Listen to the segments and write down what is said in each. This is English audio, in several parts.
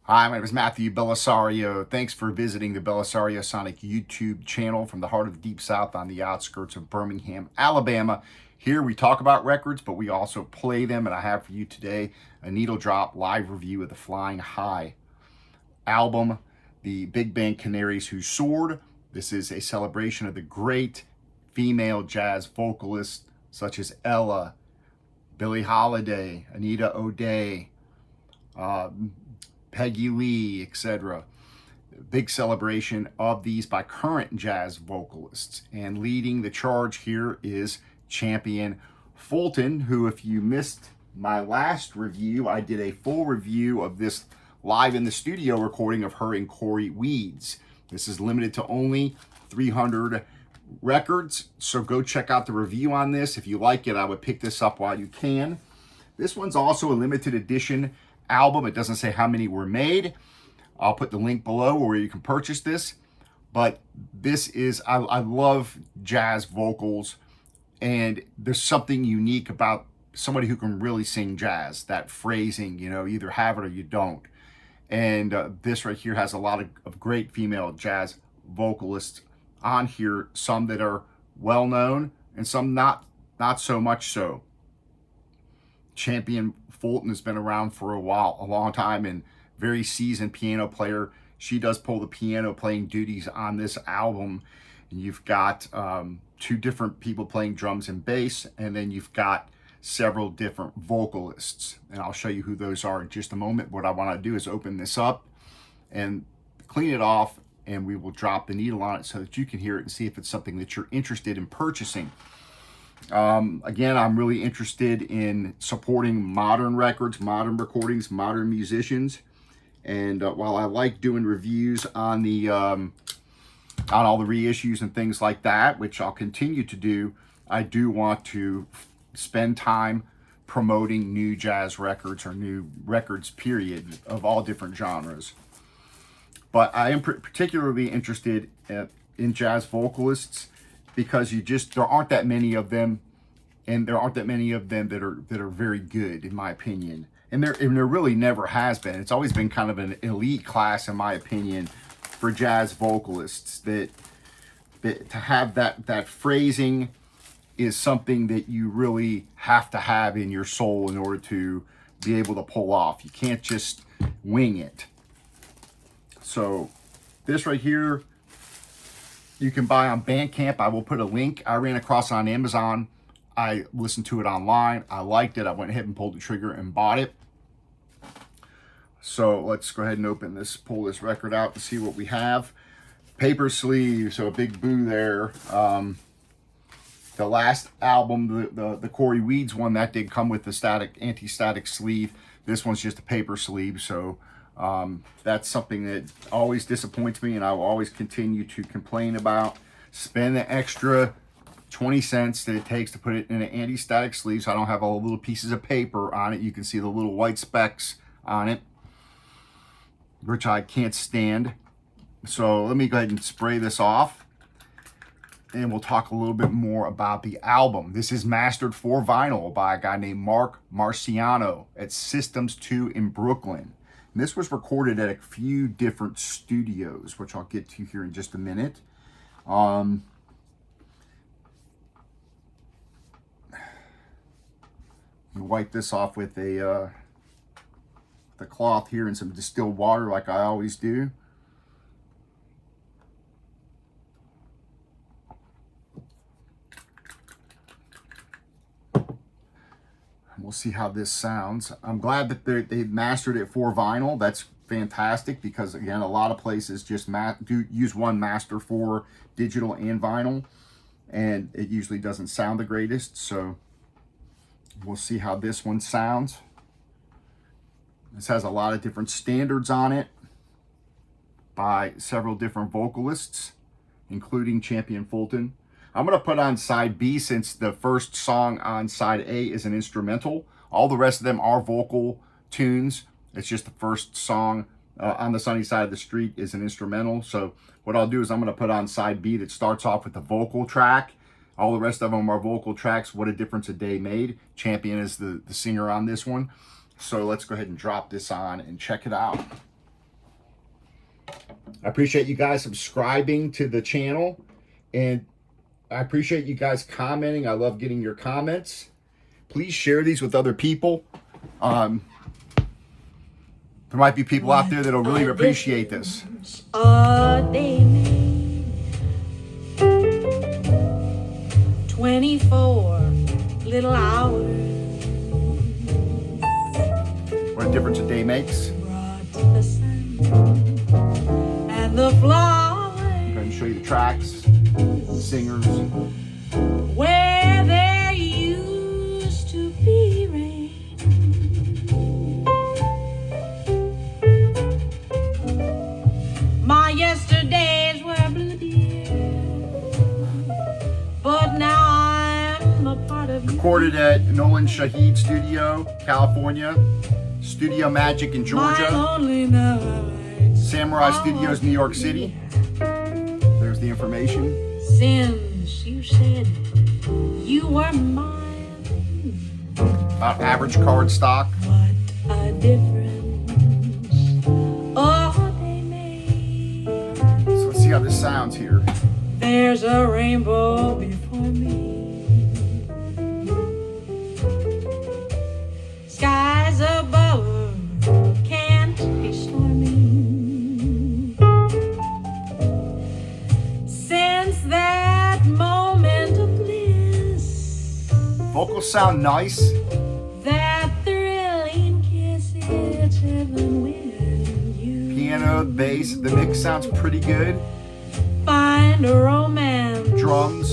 Hi, my name is Matthew Bellisario. Thanks for visiting the BellisarioSonic YouTube channel from the heart of the Deep South on the outskirts of Birmingham, Alabama. Here we talk about records, but we also play them, and I have for you today a needle drop live review of the Flying High album, the big band Canaries who soared. This is a celebration of the great female jazz vocalists such as Ella, Billie Holiday, Anita O'Day, Peggy Lee, etc. Big celebration of these by current jazz vocalists. And leading the charge here is Champian Fulton, who, if you missed my last review, I did a full review of this live in the studio recording of her and Corey Weeds. This is limited to only 300 records, so go check out the review on this. If you like it, I would pick this up while you can. This one's also a limited edition album. It doesn't say how many were made. I'll put the link below where you can purchase this. But this is, I love jazz vocals, and there's something unique about somebody who can really sing jazz. That phrasing, you know, either have it or you don't. And this right here has a lot of great female jazz vocalists on here, some that are well known and some not so much so. Champian Fulton has been around for a long time, and very seasoned piano player. She does pull the piano playing duties on this album. And you've got two different people playing drums and bass, and then you've got several different vocalists. And I'll show you who those are in just a moment. What I want to do is open this up and clean it off, and we will drop the needle on it so that you can hear it and see if it's something that you're interested in purchasing. Again, I'm really interested in supporting modern records, modern recordings, modern musicians. And while I like doing reviews on the on all the reissues and things like that, which I'll continue to do, I do want to spend time promoting new jazz records, or new records period, of all different genres. But I am particularly interested in jazz vocalists, because there aren't that many of them, and there aren't that many of them that are very good, in my opinion. And there really never has been. It's always been kind of an elite class, in my opinion, for jazz vocalists. That to have that phrasing is something that you really have to have in your soul in order to be able to pull off. You can't just wing it. So this right here, you can buy on Bandcamp. I will put a link. I ran across it on Amazon. I listened to it online. I liked it. I went ahead and pulled the trigger and bought it. So let's go ahead and pull this record out to see what we have. Paper sleeve, so a big boo there. The last album, the Corey Weeds one, that did come with the anti-static sleeve. This one's just a paper sleeve, so that's something that always disappoints me, and I will always continue to complain about. Spend the extra 20 cents that it takes to put it in an anti-static sleeve, so I don't have all the little pieces of paper on it. You can see the little white specks on it, which I can't stand. So let me go ahead and spray this off, and we'll talk a little bit more about the album. This is mastered for vinyl by a guy named Mark Marciano at Systems 2 in Brooklyn. And this was recorded at a few different studios, which I'll get to here in just a minute. You wipe this off with the cloth here and some distilled water, like I always do. We'll see how this sounds. I'm glad that they mastered it for vinyl. That's fantastic, because again, a lot of places just use one master for digital and vinyl, and it usually doesn't sound the greatest. So we'll see how this one sounds. This has a lot of different standards on it by several different vocalists, including Champian Fulton. I'm going to put on side B, since the first song on side A is an instrumental. All the rest of them are vocal tunes. It's just the first song on the Sunny Side of the Street is an instrumental. So what I'll do is I'm going to put on side B that starts off with the vocal track. All the rest of them are vocal tracks. What a Difference a Day Made. Champian is the singer on this one. So let's go ahead and drop this on and check it out. I appreciate you guys subscribing to the channel, and I appreciate you guys commenting. I love getting your comments. Please share these with other people. There might be people out there that'll really appreciate this. They made 24 little hours. What a difference a day makes. Brought the sun and the flowers. I'm going to show you the tracks, singers. Where there used to be rain. My yesterdays were blue, dear, but now I'm a part of you. Recorded at Nolan Shahid Studio, California. Studio Magic in Georgia. Samurai Studios, New York City. There's the information. Since you said you were mine, About average card stock. what a difference they made. So let's see how this sounds here. There's a rainbow before me. Skies above can't be stormy. Since that moment of bliss, Vocals sound nice. that thrilling kiss, it's heaven when you Piano, bass, the mix sounds pretty good. find a romance Drums.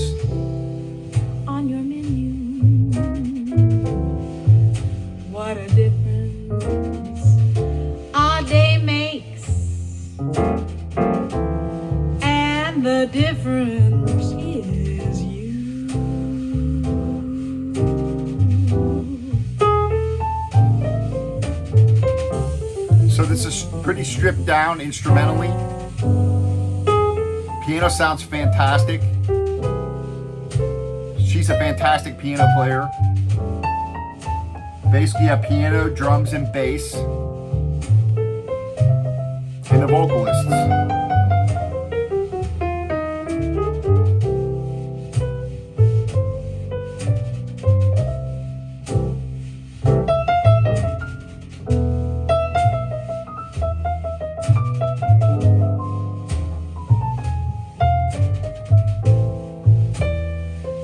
on your menu. What a difference a day makes, and the difference is you. So this is pretty stripped down instrumentally. Piano sounds fantastic. She's a fantastic piano player. Basically, you have piano, drums, and bass. And the vocalists.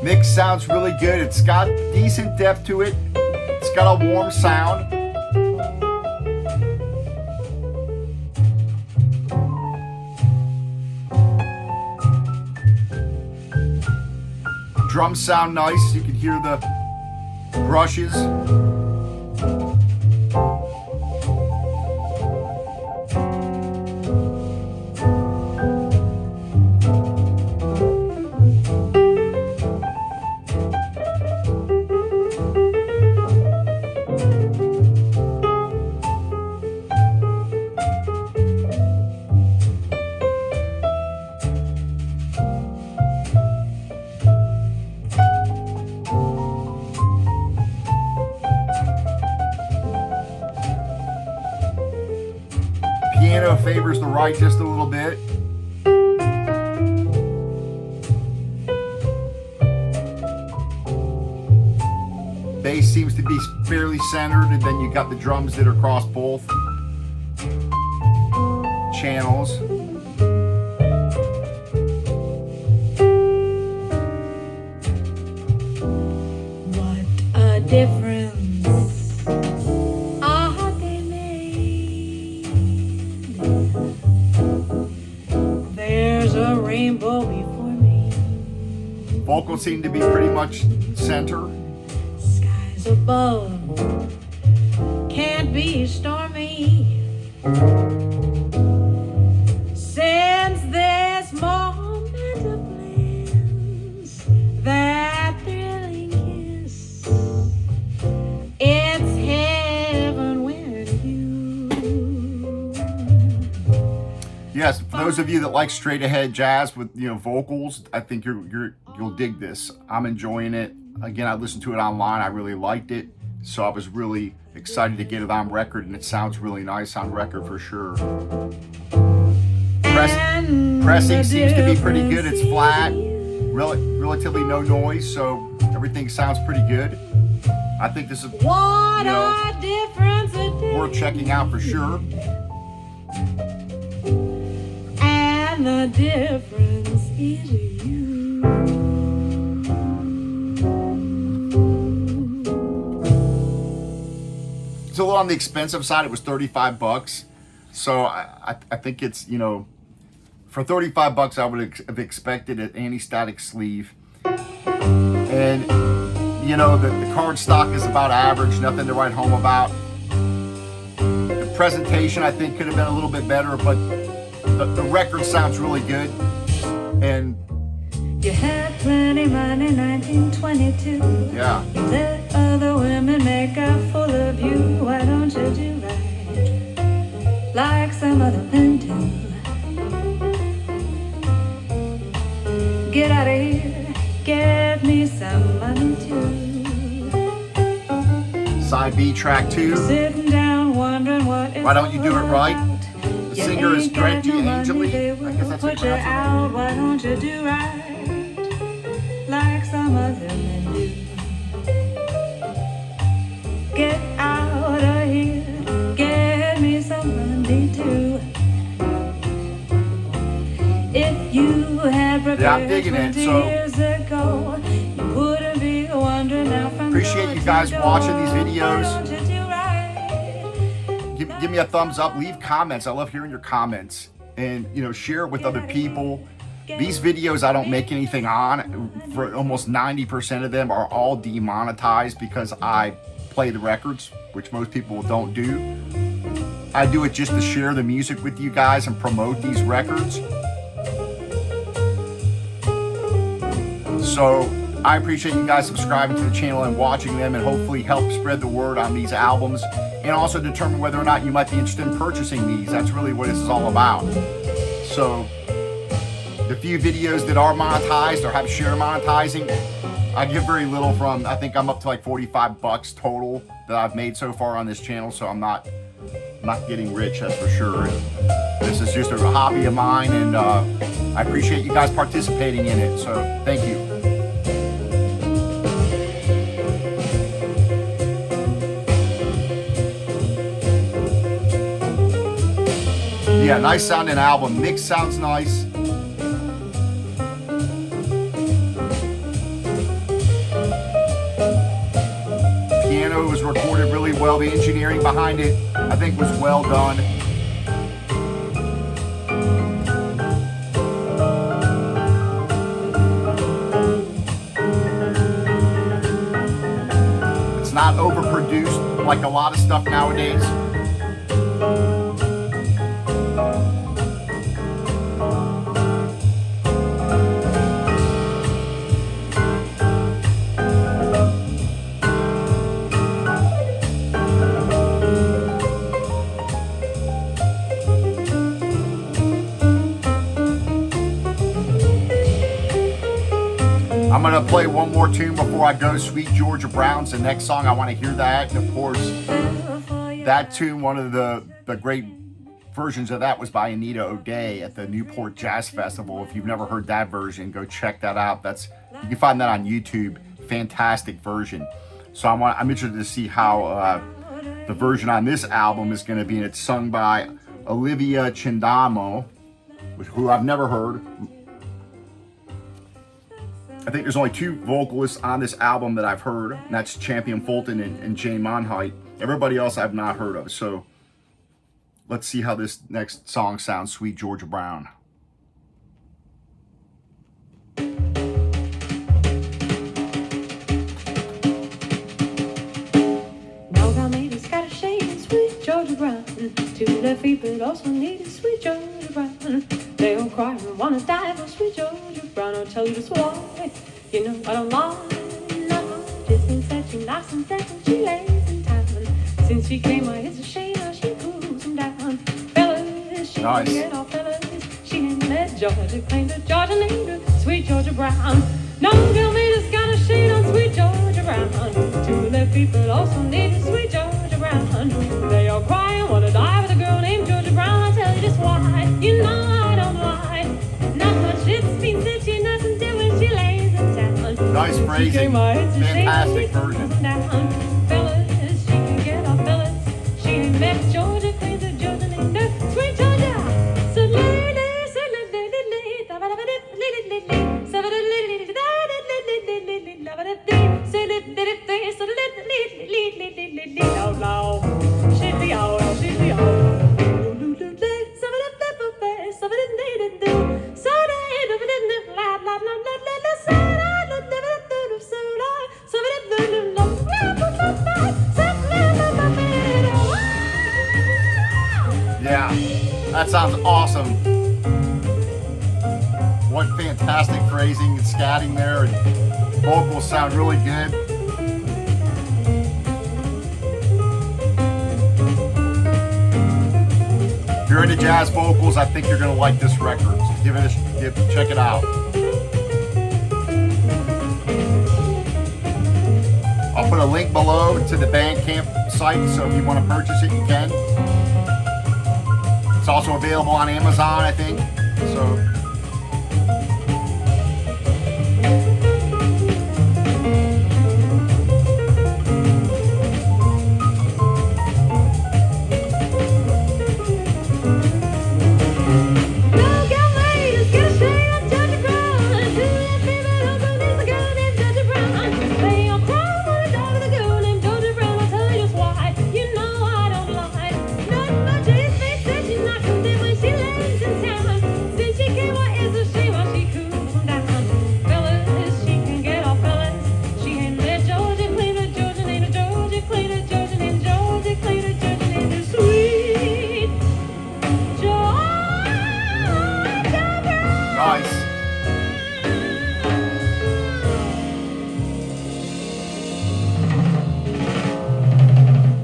Mix sounds really good. It's got decent depth to it. It's got a warm sound. Drums sound nice. You can hear the brushes. Piano favors the right just a little bit. Bass seems to be fairly centered, and then you got the drums that are across both channels. What a difference they made. There's a rainbow before me. Vocals seem to be pretty much center. Skies above can't be stormy. Since this moment of bliss, that thrilling kiss, it's heaven with you. Yes, for those of you that like straight ahead jazz with vocals, I think you'll dig this. I'm enjoying it. Again, I listened to it online. I really liked it, so I was really excited to get it on record, and it sounds really nice on record for sure. Press Pressing seems to be pretty good. It's flat, relatively no noise, so everything sounds pretty good. I think this is, worth checking out for sure. And the difference is you. It's a little on the expensive side. It was $35. So I think it's, for $35, I would have expected an anti-static sleeve. And, the card stock is about average, nothing to write home about. The presentation, I think, could have been a little bit better, but the record sounds really good. And you had plenty money in 1922. Yeah. You let other women make a fool of you. Why don't you do right like some other men do? Get out of here, get me some money too. Side B, track 2. Sitting down wondering what it's Why Don't You Do It Right? The You singer is ain't got Gretje no money, Angeli. they I guess will that's how you put you pronounce her name. out. Why don't you do right like some other men do? Get out of here, get me some money too. If you had prepared Yeah, I'm digging it. 20 So years ago, you wouldn't be wondering now from appreciate door you to guys door. watching these Why videos. don't you do right? Give me a thumbs up, leave comments. I love hearing your comments, and share it with other people. These videos I don't make anything on. For almost 90% of them are all demonetized because I play the records, which most people don't do. I do it just to share the music with you guys and promote these records. So I appreciate you guys subscribing to the channel and watching them, and hopefully help spread the word on these albums, and also determine whether or not you might be interested in purchasing these. That's really what this is all about. So the few videos that are monetized or have share monetizing, I give very little from. I think I'm up to like $45 total that I've made so far on this channel, so I'm not getting rich, that's for sure. This is just a hobby of mine, and I appreciate you guys participating in it, so thank you. Yeah, nice sounding album. Mix sounds nice. Piano was recorded really well. The engineering behind it, I think, was well done. It's not overproduced like a lot of stuff nowadays. I'm gonna play one more tune before I go. Sweet Georgia Brown's the next song. I want to hear that. And of course, that tune, one of the great versions of that was by Anita O'Day at the Newport Jazz Festival. If you've never heard that version, go check that out. You can find that on YouTube. Fantastic version. So I'm interested to see how the version on this album is going to be, and it's sung by Olivia Chindamo, who I've never heard. I think there's only 2 vocalists on this album that I've heard, and that's Champion Fulton and Monheit. Everybody else I've not heard of. So let's see how this next song sounds, Sweet Georgia Brown. Ladies got a shade of sweet Georgia Brown. 2 left feet, but also needed sweet Georgia Brown. They all cry and wanna die for sweet Georgia Brown. I'll tell you this why. You know I don't mind. No, just been such a nice and fresh when she lays in town. Since she came, it's a shame how she cools them down. Fellas, she Nice. didn't get off fellas. She didn't let Georgia claim to Georgia named her sweet Georgia Brown. No girl made us got a shade on sweet Georgia Brown. 2 left feet, but also needed sweet Georgia Brown. They all cry and wanna die with a girl named Georgia Brown. I tell you just why. You know I don't lie. phrasing. Fantastic version. Fellas, she can get off, fellas. She ain't met Georgia, Queen of Georgia, named her Sweet Georgia. So lady, so lady, Yeah, that sounds awesome. What fantastic phrasing and scatting there, and vocals sound really good. If you're into jazz vocals, I think you're gonna like this record. So check it out. I'll put a link below to the Bandcamp site, so if you want to purchase it, you can. It's also available on Amazon, I think. So.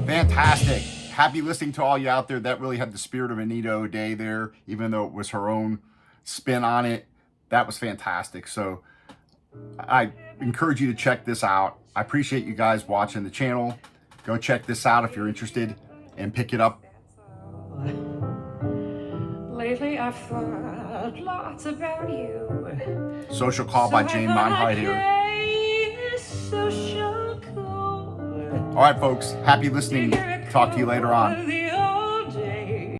Fantastic. Happy listening to all you out there. That really had the spirit of Anita O'Day there, even though it was her own spin on it. That was fantastic. So I encourage you to check this out. I appreciate you guys watching the channel. Go check this out if you're interested and pick it up. Lately I've thought lots about you. Social Call by Jane Monheit here. All right, folks. Happy listening. Talk to you later on.